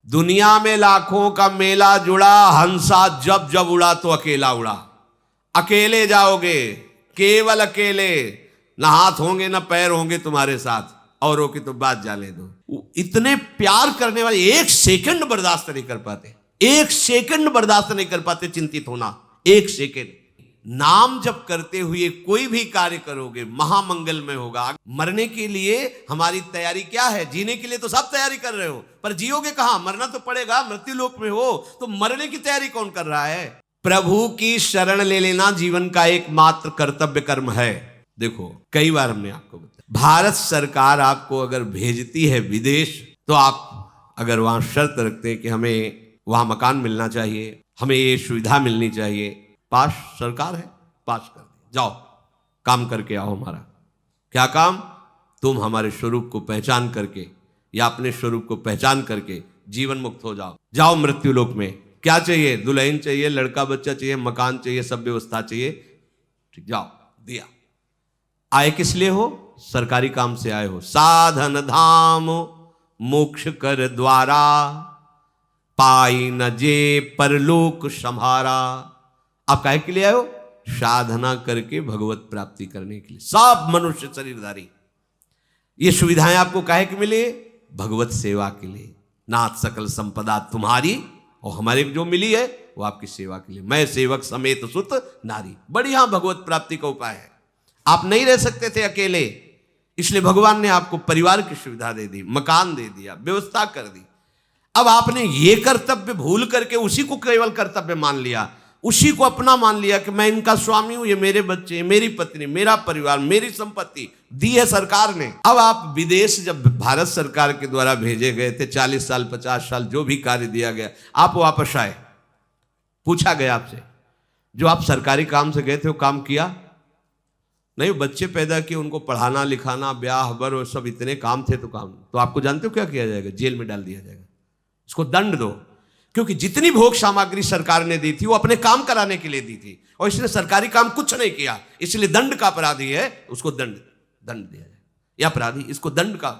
दुनिया में लाखों का मेला जुड़ा, हंसा जब जब उड़ा तो अकेला उड़ा। अकेले जाओगे, केवल अकेले, ना हाथ होंगे ना पैर होंगे तुम्हारे साथ, औरों की तो बात जाने दो। इतने प्यार करने वाले एक सेकंड बर्दाश्त नहीं कर पाते, एक सेकंड बर्दाश्त नहीं कर पाते चिंतित होना, एक सेकंड। नाम जप करते हुए कोई भी कार्य करोगे महामंगल में होगा। मरने के लिए हमारी तैयारी क्या है? जीने के लिए तो सब तैयारी कर रहे हो, पर जियोगे कहां? मरना तो पड़ेगा, मृत्यु लोक में हो, तो मरने की तैयारी कौन कर रहा है? प्रभु की शरण ले लेना जीवन का एकमात्र कर्तव्य कर्म है। देखो, कई बार हमने आपको बताया, भारत सरकार आपको अगर भेजती है विदेश, तो आप अगर वहां शर्त रखते हैं कि हमें वहां मकान मिलना चाहिए, हमें ये सुविधा मिलनी चाहिए, पास सरकार है, पास कर दे, जाओ काम करके आओ। हमारा क्या काम? तुम हमारे स्वरूप को पहचान करके या अपने स्वरूप को पहचान करके जीवन मुक्त हो जाओ। जाओ मृत्यु लोक में। क्या चाहिए? दुल्हन चाहिए, लड़का बच्चा चाहिए, मकान चाहिए, सब व्यवस्था चाहिए, ठीक, जाओ, दिया। आए किस लिए हो? सरकारी काम से आए हो। साधन धाम मोक्ष कर द्वारा, पाई न जे परलोक संहारा। आप काहे के लिए आए हो? साधना करके भगवत प्राप्ति करने के लिए। सब मनुष्य शरीरधारी ये सुविधाएं आपको काहे के मिले? भगवत सेवा के लिए। नाथ सकल संपदा तुम्हारी, और हमारे जो मिली है वो आपकी सेवा के लिए। मैं सेवक समेत सुत नारी। बढ़िया भगवत प्राप्ति का उपाय है। आप नहीं रह सकते थे अकेले, इसलिए भगवान ने आपको परिवार की सुविधा दे दी, मकान दे दिया, व्यवस्था कर दी। अब आपने ये कर्तव्य भूल करके उसी को केवल कर्तव्य मान लिया, उसी को अपना मान लिया कि मैं इनका स्वामी हूं, ये मेरे बच्चे, मेरी पत्नी, मेरा परिवार, मेरी संपत्ति दी है सरकार ने। अब आप विदेश जब भारत सरकार के द्वारा भेजे गए थे, 40 साल 50 साल जो भी कार्य दिया गया, आप वापस आए, पूछा गया आपसे, जो आप सरकारी काम से गए थे वो काम किया नहीं? बच्चे पैदा किए, उनको पढ़ाना लिखाना, ब्याह बर, वो सब इतने काम थे, तो काम, तो आपको जानते हो क्या किया जाएगा? जेल में डाल दिया जाएगा। इसको दंड दो, क्योंकि जितनी भोग सामग्री सरकार ने दी थी वो अपने काम कराने के लिए दी थी, और इसने सरकारी काम कुछ नहीं किया, इसलिए दंड का अपराधी है, उसको दंड दिया जाए। यह अपराधी, इसको दंड का,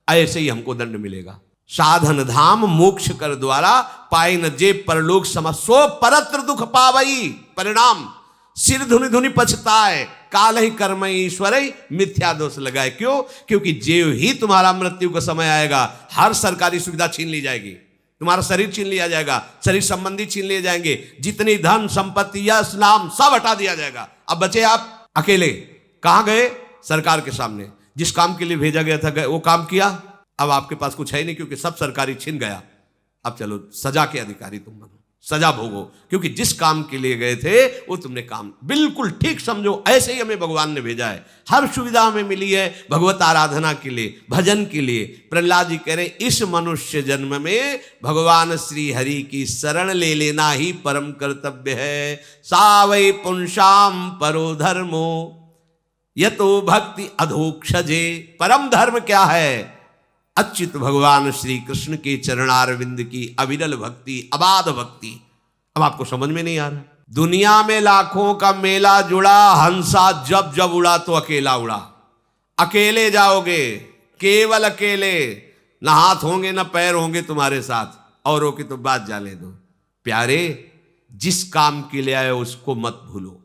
ऐसे ही हमको दंड मिलेगा। साधन धाम मोक्ष कर द्वारा, पाई न जे परलोक सम, सो परत्र दुख पावई। परिणाम सिर धुनि धुनि पछताए, काल ही कर्म ईश्वर मिथ्या दोष लगाए। क्यों? क्योंकि जो ही तुम्हारा मृत्यु का समय आएगा, हर सरकारी सुविधा छीन ली जाएगी, तुम्हारा शरीर छीन लिया जाएगा, शरीर संबंधी छीन लिए जाएंगे, जितनी धन संपत्ति यश नाम सब हटा दिया जाएगा। अब बचे आप अकेले। कहां गए? सरकार के सामने। जिस काम के लिए भेजा गया था वो काम किया, अब आपके पास कुछ है नहीं, क्योंकि सब सरकारी छीन गया। अब चलो सजा के अधिकारी तुम बनो, सजा भोगो, क्योंकि जिस काम के लिए गए थे वो तुमने काम बिल्कुल ठीक समझो। ऐसे ही हमें भगवान ने भेजा है, हर सुविधा हमें मिली है भगवत आराधना के लिए, भजन के लिए। प्रहलाद जी कह रहे इस मनुष्य जन्म में भगवान श्री हरि की शरण ले लेना ही परम कर्तव्य है। सावै पुंसाम परो धर्मो यतो भक्ति अधोक्षजे। परम धर्म क्या है? अच्युत भगवान श्री कृष्ण के चरणारविंद की अविरल भक्ति, अबाध भक्ति। अब आपको समझ में नहीं आ रहा? दुनिया में लाखों का मेला जुड़ा, हंसा जब जब उड़ा तो अकेला उड़ा। अकेले जाओगे, केवल अकेले, ना हाथ होंगे ना पैर होंगे तुम्हारे साथ, औरों की तो बात जाने दो। प्यारे, जिस काम के लिए आए उसको मत भूलो।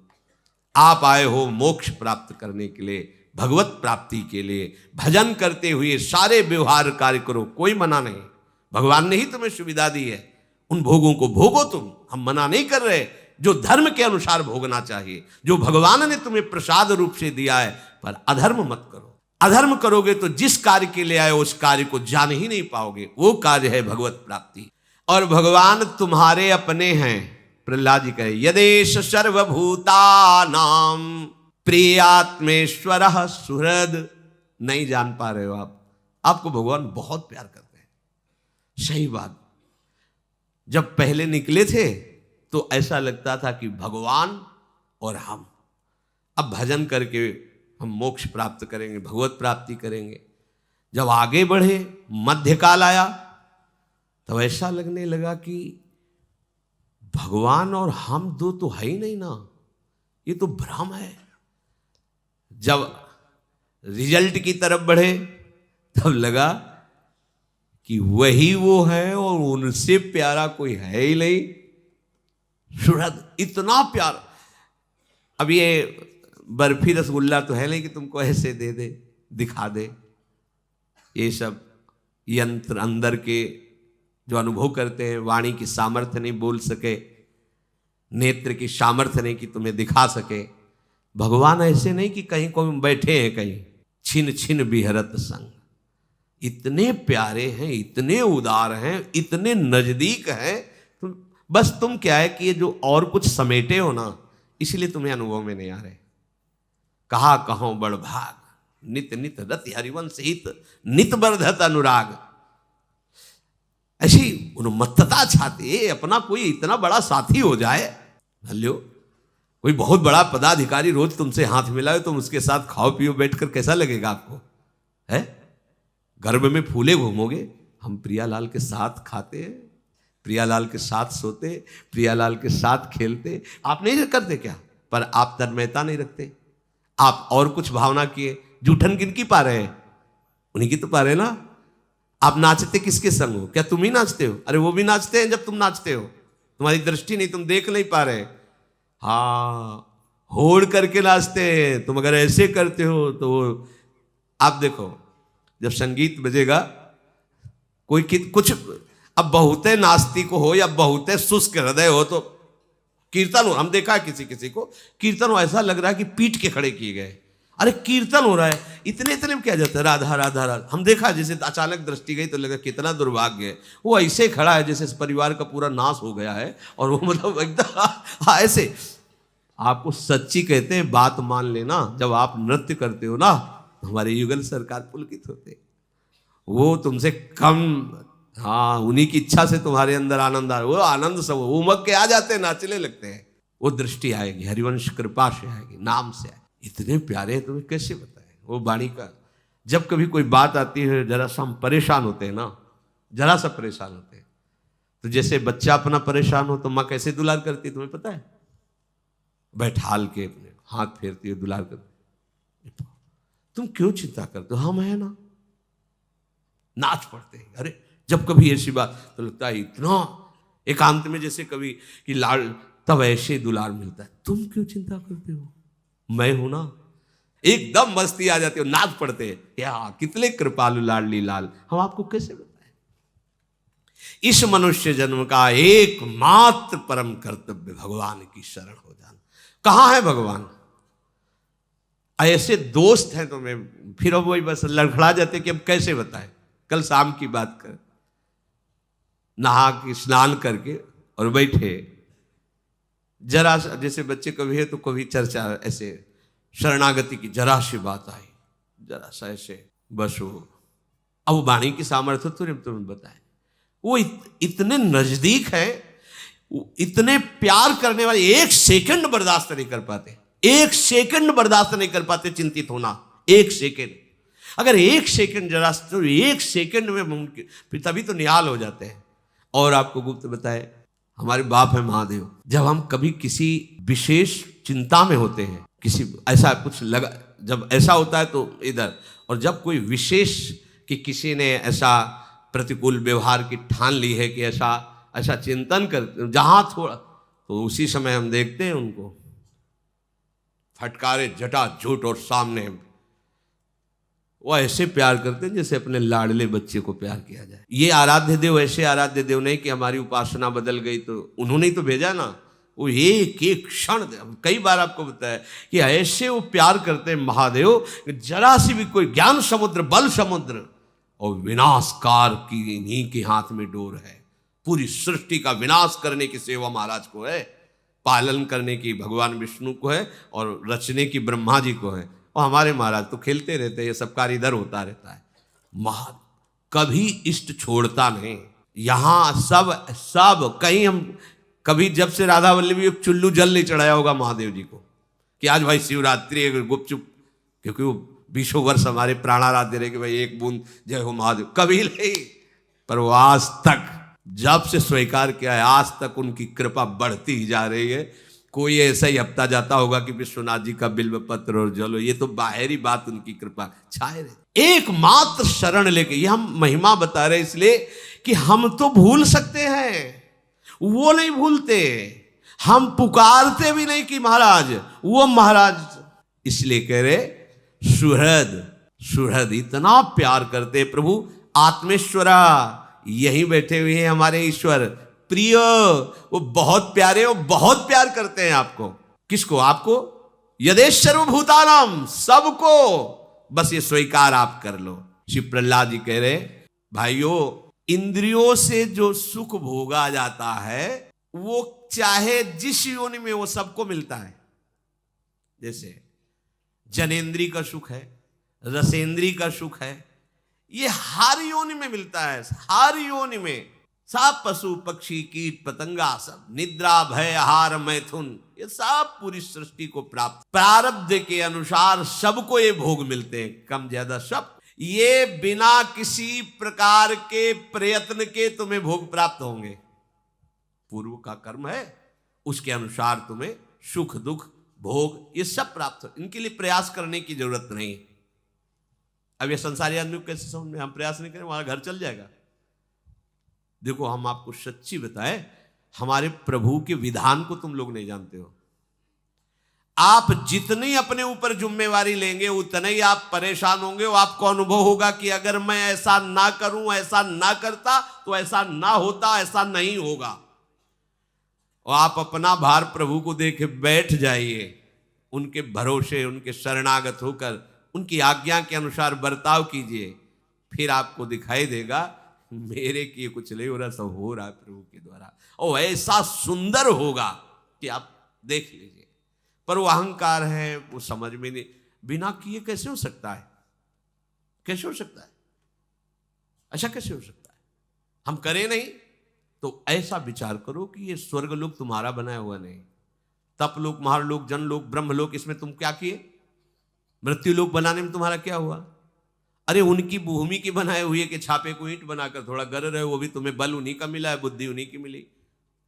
आप आए हो मोक्ष प्राप्त करने के लिए, भगवत प्राप्ति के लिए। भजन करते हुए सारे व्यवहार कार्य करो, कोई मना नहीं। भगवान ने ही तुम्हें सुविधा दी है, उन भोगों को भोगो तुम, हम मना नहीं कर रहे। जो धर्म के अनुसार भोगना चाहिए, जो भगवान ने तुम्हें प्रसाद रूप से दिया है, पर अधर्म मत करो। अधर्म करोगे तो जिस कार्य के लिए आए उस कार्य को जान ही नहीं पाओगे। वो कार्य है भगवत प्राप्ति, और भगवान तुम्हारे अपने हैं। प्रहलाद जी कहे यदेश सर्वभूतानाम प्रियात्मेश्वर सुहृद। नहीं जान पा रहे हो आप, आपको भगवान बहुत प्यार करते हैं। सही बात, जब पहले निकले थे तो ऐसा लगता था कि भगवान और हम, अब भजन करके हम मोक्ष प्राप्त करेंगे, भगवत प्राप्ति करेंगे। जब आगे बढ़े, मध्यकाल आया, तब ऐसा लगने लगा कि भगवान और हम दो तो है ही नहीं ना, ये तो भ्रम है। जब रिजल्ट की तरफ बढ़े तब लगा कि वही वो है और उनसे प्यारा कोई है ही नहीं। सुरद इतना प्यारा। अब ये बर्फी रसगुल्ला तो है नहीं कि तुमको ऐसे दे दे, दिखा दे। ये सब यंत्र अंदर के जो अनुभव करते हैं, वाणी की सामर्थ्य नहीं बोल सके, नेत्र की सामर्थ्य नहीं कि तुम्हें दिखा सके। भगवान ऐसे नहीं कि कहीं कोई बैठे हैं कहीं, छिन छिन बिहरत संग। इतने प्यारे हैं, इतने उदार हैं, इतने नजदीक हैं। बस तुम क्या है कि ये जो और कुछ समेटे हो ना, इसलिए तुम्हें अनुभव में नहीं आ रहे। कहा कहो बड़ भाग, नित नित रति हरिवंश हित, नित बर्धत अनुराग। ऐसी उन्मत्तता छाती है, अपना कोई इतना बड़ा साथी हो जाए। भल्यो कोई बहुत बड़ा पदाधिकारी रोज तुमसे हाथ मिलाए, तुम उसके साथ खाओ पियो बैठकर, कैसा लगेगा आपको? है गर्भ में फूले घूमोगे। हम प्रियालाल के साथ खाते हैं, प्रियालाल के साथ सोते, प्रियालाल के साथ खेलते। आप नहीं करते क्या? पर आप तन्मयता नहीं रखते। आप और कुछ भावना किए, जूठन किनकी पा रहे हैं? उन्हीं की तो पा रहे ना। आप नाचते किसके संग हो? क्या तुम ही नाचते हो? अरे वो भी नाचते हैं जब तुम नाचते हो, तुम्हारी दृष्टि नहीं, तुम देख नहीं पा रहे। हाँ, होड़ करके नाचते हैं। तुम अगर ऐसे करते हो तो आप देखो, जब संगीत बजेगा कोई कुछ, अब बहुते नास्तिक हो या बहुते शुष्क हृदय हो तो कीर्तन हो, हम देखा है किसी किसी को कीर्तन हो ऐसा लग रहा है कि पीट के खड़े किए गए। अरे कीर्तन हो रहा है, इतने इतने में क्या जाता है, राधा राधा राधा। हम देखा जैसे अचानक दृष्टि गई तो लगा कितना दुर्भाग्य है। वो ऐसे खड़ा है जैसे इस परिवार का पूरा नाश हो गया है, और वो मतलब एकदम ऐसे। आपको सच्ची कहते हैं, बात मान लेना, जब आप नृत्य करते हो ना, हमारे युगल सरकार पुलकित होते। वो तुमसे कम, हाँ, उन्हीं की इच्छा से तुम्हारे अंदर आनंद आ रहा, वो आनंद सब उमग के आ जाते हैं, नाचने लगते हैं। वो दृष्टि आएगी, हरिवंश कृपा से आएगी, नाम से आएगी। इतने प्यारे हैं, तुम्हें कैसे बताएं वो वाणी का। जब कभी कोई बात आती है, जरा सा हम परेशान होते हैं ना, जरा सा परेशान होते हैं, तो जैसे बच्चा अपना परेशान हो तो माँ कैसे दुलार करती है, तुम्हें पता है? बैठाल के अपने हाथ फेरती है, दुलार करती। तुम क्यों चिंता करते हो, हम है ना। नाच पड़ते हैं। अरे जब कभी ऐसी बात तो लगता है इतना एकांत में जैसे कभी कि लाल, तब ऐसे दुलार मिलता है। तुम क्यों चिंता करते हो, मैं हूं ना। एकदम मस्ती आ जाती हो, नाच पड़ते हैं। या कितने कृपालु लाडली लाल। हम आपको कैसे बताएं? इस मनुष्य जन्म का एकमात्र परम कर्तव्य भगवान की शरण हो जाना। कहां है भगवान? ऐसे दोस्त हैं तुम्हें, फिर वही बस लड़खड़ा जाते कि अब कैसे बताएं। कल शाम की बात कर, नहा के स्नान करके और बैठे, जरा जैसे बच्चे कभी है तो कभी चर्चा ऐसे शरणागति की जरा सी बात आई, जरा सा ऐसे बस वो, अब वाणी की सामर्थ्य तुम्हें बताए। वो इतने नजदीक है, इतने प्यार करने वाले, एक सेकंड बर्दाश्त नहीं कर पाते, एक सेकंड बर्दाश्त नहीं कर पाते चिंतित होना। एक सेकंड, अगर एक सेकंड जरा, तो एक सेकंड में मुमकिन, तभी तो निहाल हो जाते हैं। और आपको गुप्त बताए, हमारे बाप है महादेव, जब हम कभी किसी विशेष चिंता में होते हैं, किसी ऐसा कुछ लगा, जब ऐसा होता है तो इधर, और जब कोई विशेष कि किसी ने ऐसा प्रतिकूल व्यवहार की ठान ली है कि ऐसा ऐसा चिंतन कर, जहां थोड़ा, तो उसी समय हम देखते हैं उनको फटकारे जटा झूठ और सामने। वो ऐसे प्यार करते हैं जैसे अपने लाडले बच्चे को प्यार किया जाए। ये आराध्य देव ऐसे आराध्य देव नहीं कि हमारी उपासना बदल गई तो उन्होंने ही तो भेजा ना। वो एक एक क्षण, कई बार आपको बताया कि ऐसे वो प्यार करते हैं महादेव, जरा सी भी कोई ज्ञान समुद्र, बल समुद्र और विनाशकार की इन्हीं के हाथ में डोर है। पूरी सृष्टि का विनाश करने की सेवा महाराज को है, पालन करने की भगवान विष्णु को है, और रचने की ब्रह्मा जी को है। और हमारे महाराज तो खेलते रहते हैं, ये सब कार्य इधर होता रहता है। महा कभी इष्ट छोड़ता नहीं। यहाँ सब कहीं हम कभी, जब से राधा वल्लभी चुल्लू जल नहीं चढ़ाया होगा महादेव जी को कि आज भाई शिवरात्रि गुपचुप, क्योंकि वो 20 वर्ष हमारे प्राणाराध्य रहे कि भाई एक बूंद जय हो महादेव, कभी नहीं। पर वो आज तक जब से स्वीकार किया है, आज तक उनकी कृपा बढ़ती ही जा रही है। कोई ऐसा ही हफ्ता जाता होगा कि विश्वनाथ जी का बिल्व पत्र और जलो, ये तो बाहरी बात, उनकी कृपा छाए रहे। एकमात्र शरण लेके, ये हम महिमा बता रहे इसलिए कि हम तो भूल सकते हैं, वो नहीं भूलते। हम पुकारते भी नहीं कि महाराज, वो महाराज। इसलिए कह रहे सुहृद, सुहृद इतना प्यार करते प्रभु। आत्मेश्वरा, यहीं बैठे हुए हैं हमारे ईश्वर प्रिय, वो बहुत प्यारे, वो बहुत प्यार करते हैं आपको। किसको? आपको। यदेश सर्वभूतानाम, सबको, बस ये स्वीकार आप कर लो। श्री प्रहलाद जी कह रहे भाइयों, इंद्रियों से जो सुख भोगा जाता है वो चाहे जिस योनि में, वो सबको मिलता है। जैसे जनेन्द्री का सुख है, रसेंद्री का सुख है, ये हर योनि में मिलता है, हर योनि में। सब पशु पक्षी कीट पतंगा, सब निद्रा भय आहार मैथुन, ये सब पूरी सृष्टि को प्राप्त, प्रारब्ध के अनुसार सबको ये भोग मिलते हैं, कम ज्यादा सब। ये बिना किसी प्रकार के प्रयत्न के तुम्हें भोग प्राप्त होंगे। पूर्व का कर्म है, उसके अनुसार तुम्हें सुख दुख भोग ये सब प्राप्त हो, इनके लिए प्रयास करने की जरूरत नहीं। अब ये संसारी आदमी को कैसे समझ में, हम प्रयास नहीं करें हमारा घर चल जाएगा। देखो हम आपको सच्ची बताएं, हमारे प्रभु के विधान को तुम लोग नहीं जानते हो। आप जितनी अपने ऊपर जिम्मेवारी लेंगे उतना ही आप परेशान होंगे। वो आपको अनुभव होगा कि अगर मैं ऐसा ना करूं, ऐसा ना करता तो ऐसा ना होता, ऐसा नहीं होगा। और आप अपना भार प्रभु को देके बैठ जाइए, उनके भरोसे, उनके शरणागत होकर उनकी आज्ञा के अनुसार बर्ताव कीजिए, फिर आपको दिखाई देगा मेरे किए कुछ नहीं हो रहा, सब हो रहा है प्रभु के द्वारा। और ऐसा सुंदर होगा कि आप देख लीजिए। पर वो अहंकार है, वो समझ में नहीं, बिना किए कैसे हो सकता है, कैसे हो सकता है, ऐसा कैसे हो सकता है, हम करें नहीं। तो ऐसा विचार करो कि ये स्वर्गलोक तुम्हारा बनाया हुआ नहीं, तपलोक, महालोक, जनलोक, ब्रह्मलोक, इसमें तुम क्या किए? मृत्युलोक बनाने में तुम्हारा क्या हुआ? अरे उनकी भूमि की बनाए हुए के छापे को ईंट बनाकर थोड़ा गर रहे हो, वो भी तुम्हें बल उन्हीं का मिला है, बुद्धि उन्हीं की मिली।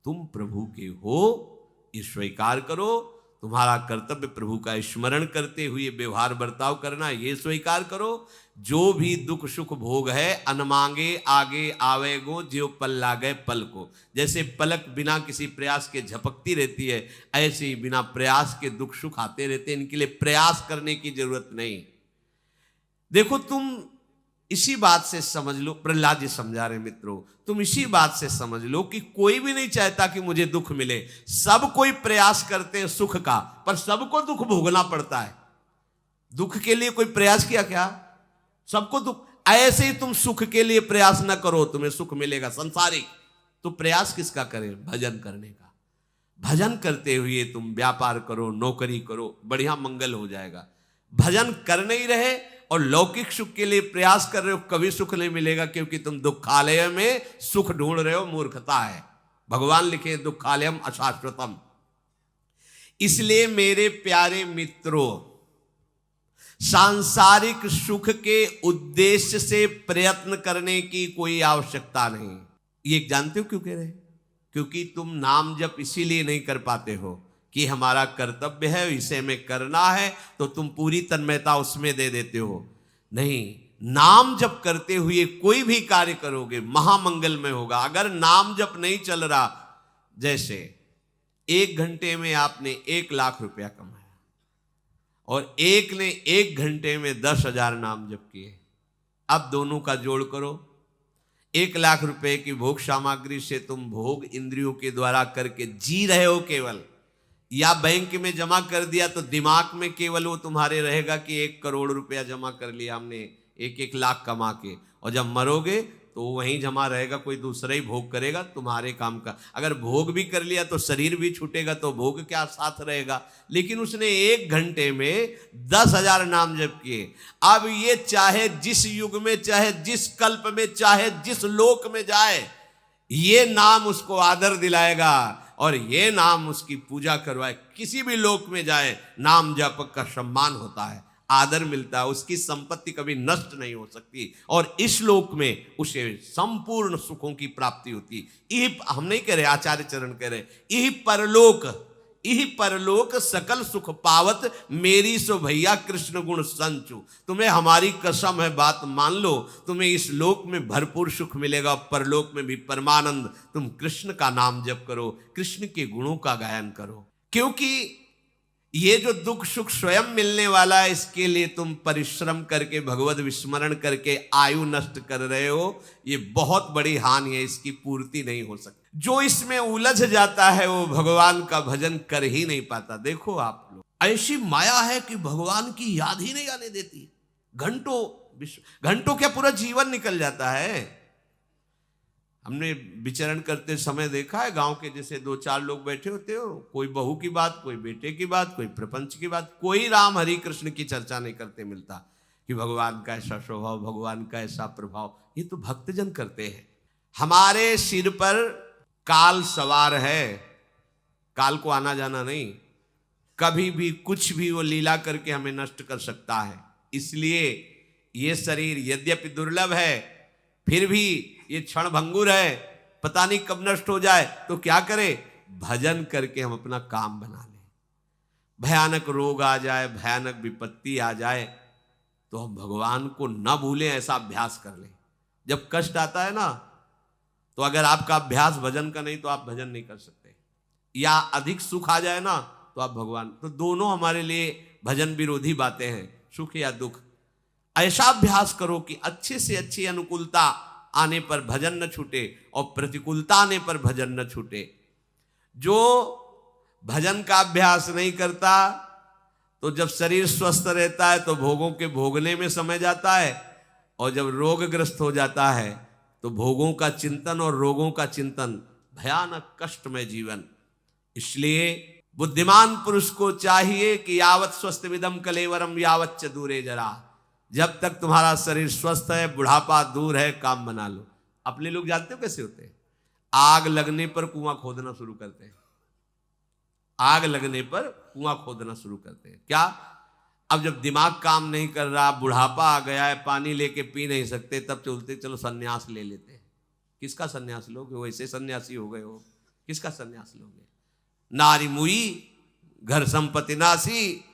तुम प्रभु के हो, ये स्वीकार करो। तुम्हारा कर्तव्य प्रभु का स्मरण करते हुए व्यवहार बर्ताव करना, ये स्वीकार करो। जो भी दुख सुख भोग है, अनमांगे आगे आवेगो, जो पल लागे पल को। जैसे पलक बिना किसी प्रयास के झपकती रहती है, ऐसे ही बिना प्रयास के दुख सुख आते रहते हैं। इनके लिए प्रयास करने की जरूरत नहीं। देखो तुम इसी बात से समझ लो, प्रहलाद जी समझा रहे मित्रों, तुम इसी बात से समझ लो कि कोई भी नहीं चाहता कि मुझे दुख मिले। सब कोई प्रयास करते हैं सुख का, पर सबको दुख भोगना पड़ता है। दुख के लिए कोई प्रयास किया क्या? सबको दुख। ऐसे ही तुम सुख के लिए प्रयास ना करो, तुम्हें सुख मिलेगा संसारिक। तो प्रयास किसका करें? भजन करने का। भजन करते हुए तुम व्यापार करो, नौकरी करो, बढ़िया मंगल हो जाएगा। भजन कर नहीं रहे और लौकिक सुख के लिए प्रयास कर रहे हो, कभी सुख नहीं मिलेगा, क्योंकि तुम दुखालय में सुख ढूंढ रहे हो, मूर्खता है। भगवान लिखे दुखालयम अशाश्वतम। इसलिए मेरे प्यारे मित्रों, सांसारिक सुख के उद्देश्य से प्रयत्न करने की कोई आवश्यकता नहीं। ये जानते हो क्यों कह रहे हैं? क्योंकि तुम नाम जप इसीलिए नहीं कर पाते हो कि हमारा कर्तव्य है, इसे में करना है, तो तुम पूरी तन्मयता उसमें दे देते हो। नहीं, नाम जप करते हुए कोई भी कार्य करोगे महामंगल में होगा। अगर नाम जप नहीं चल रहा, जैसे 1 घंटे में आपने 1 लाख रुपया कमाया और एक ने 1 घंटे में 10,000 नाम जप किए, अब दोनों का जोड़ करो। 1 लाख रुपए की भोग सामग्री से तुम भोग इंद्रियों के द्वारा करके जी रहे हो केवल, या बैंक में जमा कर दिया तो दिमाग में केवल वो तुम्हारे रहेगा कि 1 करोड़ रुपया जमा कर लिया हमने 1-1 लाख कमा के, और जब मरोगे तो वहीं जमा रहेगा, कोई दूसरा ही भोग करेगा तुम्हारे काम का। अगर भोग भी कर लिया तो शरीर भी छूटेगा, तो भोग क्या साथ रहेगा। लेकिन उसने 1 घंटे में 10,000 नाम जप किए। अब ये चाहे जिस युग में, चाहे जिस कल्प में, चाहे जिस लोक में जाए, ये नाम उसको आदर दिलाएगा और ये नाम उसकी पूजा करवाए। किसी भी लोक में जाए, नाम जप का सम्मान होता है, आदर मिलता है, उसकी संपत्ति कभी नष्ट नहीं हो सकती, और इस लोक में उसे संपूर्ण सुखों की प्राप्ति होती। यही हम नहीं कह रहे, आचार्य चरण कह रहे, यही परलोक, इह परलोक सकल सुख पावत, मेरी सो भैया कृष्ण गुण संचु। तुम्हें हमारी कसम है, बात मान लो, तुम्हें इस लोक में भरपूर सुख मिलेगा, परलोक में भी परमानंद। तुम कृष्ण का नाम जप करो, कृष्ण के गुणों का गायन करो, क्योंकि ये जो दुख सुख स्वयं मिलने वाला है, इसके लिए तुम परिश्रम करके भगवत विस्मरण करके आयु नष्ट कर रहे हो। ये बहुत बड़ी हानि है, इसकी पूर्ति नहीं हो सकती। जो इसमें उलझ जाता है वो भगवान का भजन कर ही नहीं पाता। देखो आप लोग, ऐसी माया है कि भगवान की याद ही नहीं आने देती। घंटों क्या पूरा जीवन निकल जाता है। हमने विचरण करते समय देखा है, गांव के जैसे 2-4 लोग बैठे होते हो, कोई बहू की बात, कोई बेटे की बात, कोई प्रपंच की बात, कोई राम हरि कृष्ण की चर्चा नहीं करते मिलता कि भगवान का ऐसा स्वभाव, भगवान का ऐसा प्रभाव। ये तो भक्तजन करते हैं। हमारे सिर पर काल सवार है, काल को आना जाना नहीं, कभी भी कुछ भी वो लीला करके हमें नष्ट कर सकता है। इसलिए ये शरीर यद्यपि दुर्लभ है, फिर भी ये क्षण भंगुर है, पता नहीं कब नष्ट हो जाए। तो क्या करें, भजन करके हम अपना काम बना लें। भयानक रोग आ जाए, भयानक विपत्ति आ जाए, तो हम भगवान को न भूलें, ऐसा अभ्यास कर लें। जब कष्ट आता है ना, तो अगर आपका अभ्यास भजन का नहीं तो आप भजन नहीं कर सकते। या अधिक सुख आ जाए ना, तो आप भगवान, तो दोनों हमारे लिए भजन विरोधी बातें हैं, सुख या दुख। ऐसा अभ्यास करो कि अच्छे से अच्छी अनुकूलता आने पर भजन न छूटे और प्रतिकूलता आने पर भजन न छूटे। जो भजन का अभ्यास नहीं करता, तो जब शरीर स्वस्थ रहता है तो भोगों के भोगने में समय जाता है, और जब रोगग्रस्त हो जाता है तो भोगों का चिंतन और रोगों का चिंतन, भयानक कष्टमय जीवन। इसलिए बुद्धिमान पुरुष को चाहिए कि यावत स्वस्थ विदम कलेवरम यावत च दूरे जरा। जब तक तुम्हारा शरीर स्वस्थ है, बुढ़ापा दूर है, काम बना लो। अपने लोग जानते हो कैसे होते हैं? आग लगने पर कुआं खोदना शुरू करते हैं। आग लगने पर कुआं खोदना शुरू करते हैं। क्या? अब जब दिमाग काम नहीं कर रहा, बुढ़ापा आ गया है, पानी लेके पी नहीं सकते, तब चलते चलो सन्यास ले लेते हैं। किसका सन्यास लोगे? वैसे सन्यासी हो गए हो, किसका सन्यास लोगे? नारी मुई घर संपत्ति नासी,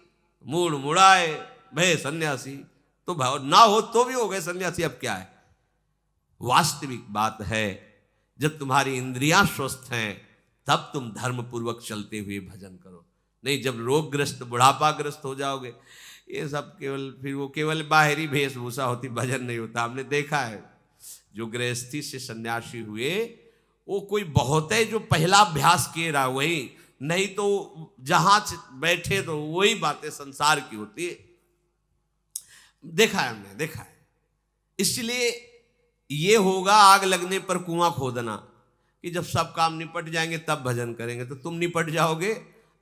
मूड मुड़ाए भय सन्यासी। तो भाव ना हो तो भी हो गए सन्यासी, अब क्या है? वास्तविक बात है, जब तुम्हारी इंद्रियां स्वस्थ हैं तब तुम धर्म पूर्वक चलते हुए भजन करो। नहीं, जब रोगग्रस्त बुढ़ापाग्रस्त हो जाओगे, ये सब केवल, फिर वो केवल बाहरी वेशभूषा होती, भजन नहीं होता। हमने देखा है जो गृहस्थी से सन्यासी हुए, वो कोई बहुत है जो पहला अभ्यास किए रहा वही, नहीं तो जहां बैठे तो वही बातें संसार की होती है। देखा है, हमने देखा है। इसलिए ये होगा आग लगने पर कुआं खोदना, कि जब सब काम निपट जाएंगे तब भजन करेंगे। तो तुम निपट जाओगे,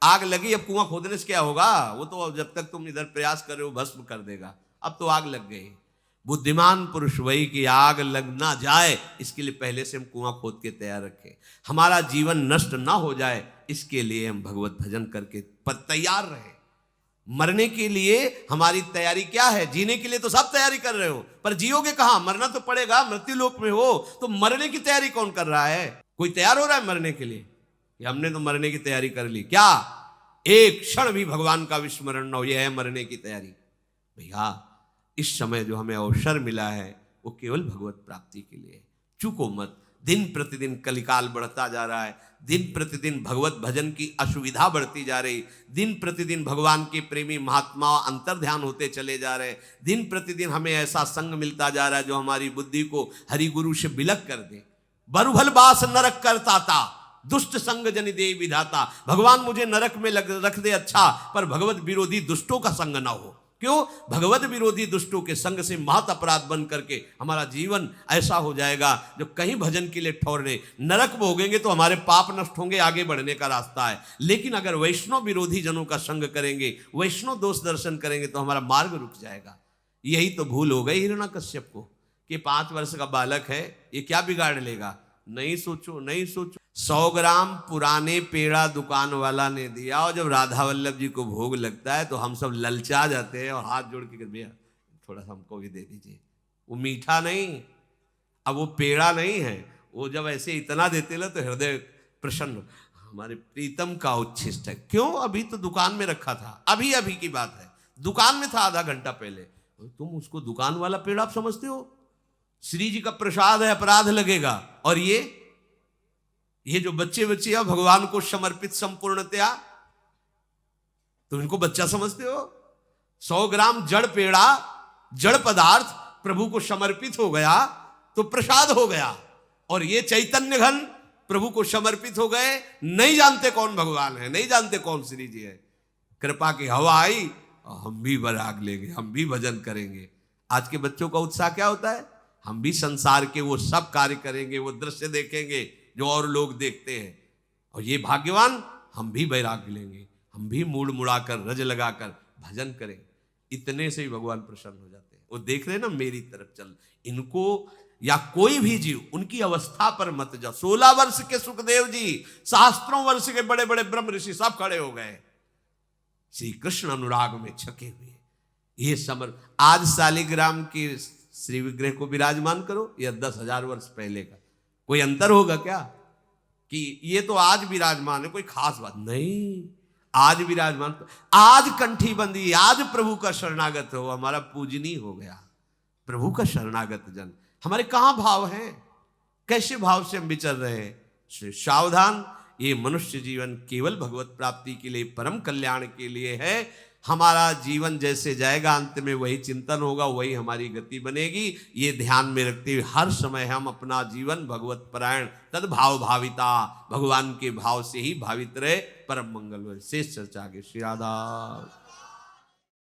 आग लगी, अब कुआं खोदने से क्या होगा? वो तो जब तक तुम इधर प्रयास कर रहे हो भस्म कर देगा। अब तो आग लग गई। बुद्धिमान पुरुष वही कि आग लग ना जाए, इसके लिए पहले से हम कुआं खोद के तैयार रखें। हमारा जीवन नष्ट ना हो जाए, इसके लिए हम भगवत भजन करके पर तैयार रहे। मरने के लिए हमारी तैयारी क्या है? जीने के लिए तो सब तैयारी कर रहे हो, पर जियोगे कहां? मरना तो पड़ेगा, मृत्यु लोक में हो। तो मरने की तैयारी कौन कर रहा है? कोई तैयार हो रहा है मरने के लिए? हमने तो मरने की तैयारी कर ली। क्या एक क्षण भी भगवान का विस्मरण न हो, यह है मरने की तैयारी। भैया, इस समय जो हमें अवसर मिला है वो केवल भगवत प्राप्ति के लिए। चूको मत। दिन प्रतिदिन कलिकाल बढ़ता जा रहा है, दिन प्रतिदिन भगवत भजन की असुविधा बढ़ती जा रही, दिन प्रतिदिन भगवान के प्रेमी महात्मा अंतर ध्यान होते चले जा रहे, दिन प्रतिदिन हमें ऐसा संग मिलता जा रहा है जो हमारी बुद्धि को हरि गुरु से बिलक कर दे। बरुभल बास नरक करता था, दुष्ट संग जनि दे विधाता। भगवान मुझे नरक में रख दे अच्छा, पर भगवत विरोधी दुष्टों का संग ना हो। क्यों? भगवत विरोधी दुष्टों के संग से महत अपराध बन करके हमारा जीवन ऐसा हो जाएगा जो कहीं भजन के लिए ठहरने, नरक भोगेंगे तो हमारे पाप नष्ट होंगे, आगे बढ़ने का रास्ता है। लेकिन अगर वैष्णव विरोधी जनों का संग करेंगे, वैष्णव दोष दर्शन करेंगे, तो हमारा मार्ग रुक जाएगा। यही तो भूल हो गई हिरण्यकश्यप को कि 5 वर्ष का बालक है, ये क्या बिगाड़ लेगा। नहीं सोचो, नहीं सोचो। 100 ग्राम पुराने पेड़ा दुकान वाला ने दिया, और जब राधा वल्लभ जी को भोग लगता है तो हम सब ललचा जाते हैं और हाथ जोड़ के भैया थोड़ा सा हमको भी दे दीजिए। वो मीठा नहीं, अब वो पेड़ा नहीं है, वो जब ऐसे इतना देते ना तो हृदय प्रसन्न, हमारे प्रीतम का उच्छिष्ट है। क्यों? अभी तो दुकान में रखा था, अभी अभी की बात है, दुकान में था आधा घंटा पहले। तुम उसको दुकान वाला पेड़ आप समझते हो? श्री जी का प्रसाद है, अपराध लगेगा। और ये जो बच्चे हैं भगवान को समर्पित संपूर्णतया, तुम इनको बच्चा समझते हो? 100 ग्राम जड़ पेड़ा, जड़ पदार्थ प्रभु को समर्पित हो गया तो प्रसाद हो गया। और ये चैतन्य घन प्रभु को समर्पित हो गए, नहीं जानते कौन भगवान है, नहीं जानते कौन श्री जी है। कृपा की हवा आई और हम भी बराग लेंगे, हम भी भजन करेंगे। आज के बच्चों का उत्साह क्या होता है? हम भी संसार के वो सब कार्य करेंगे, वो दृश्य देखेंगे जो और लोग देखते हैं। और ये भाग्यवान, हम भी वैराग्य लेंगे, हम भी मूड मुड़ाकर रज लगाकर भजन करें। इतने से ही भगवान प्रसन्न हो जाते हैं। वो देख रहे हैं ना, मेरी तरफ चल। इनको या कोई भी जीव उनकी अवस्था पर मत जाओ। 16 वर्ष के सुखदेव जी, सहस्त्रों वर्ष के बड़े बड़े ब्रह्म ऋषि सब खड़े हो गए, श्री कृष्ण अनुराग में छके हुए। ये समर आज शालिग्राम की श्री विग्रह को विराजमान करो या 10,000 वर्ष पहले का, कोई अंतर होगा क्या? कि ये तो आज विराजमान है, कोई खास बात नहीं। आज विराजमान, आज कंठी बंदी, आज प्रभु का शरणागत हो, हमारा पूजनीय हो गया। प्रभु का शरणागत जन, हमारे कहां भाव हैं? कैसे भाव से हम विचर रहे हैं? सावधान, ये मनुष्य जीवन केवल भगवत प्राप्ति के लिए, परम कल्याण के लिए है। हमारा जीवन जैसे जाएगा अंत में वही चिंतन होगा, वही हमारी गति बनेगी। ये ध्यान में रखते हुए हर समय हम अपना जीवन भगवत परायण तद्भाव भाविता, भगवान के भाव से ही भावित रहे, परम मंगल हो। शेष चर्चा आगे श्री राधा।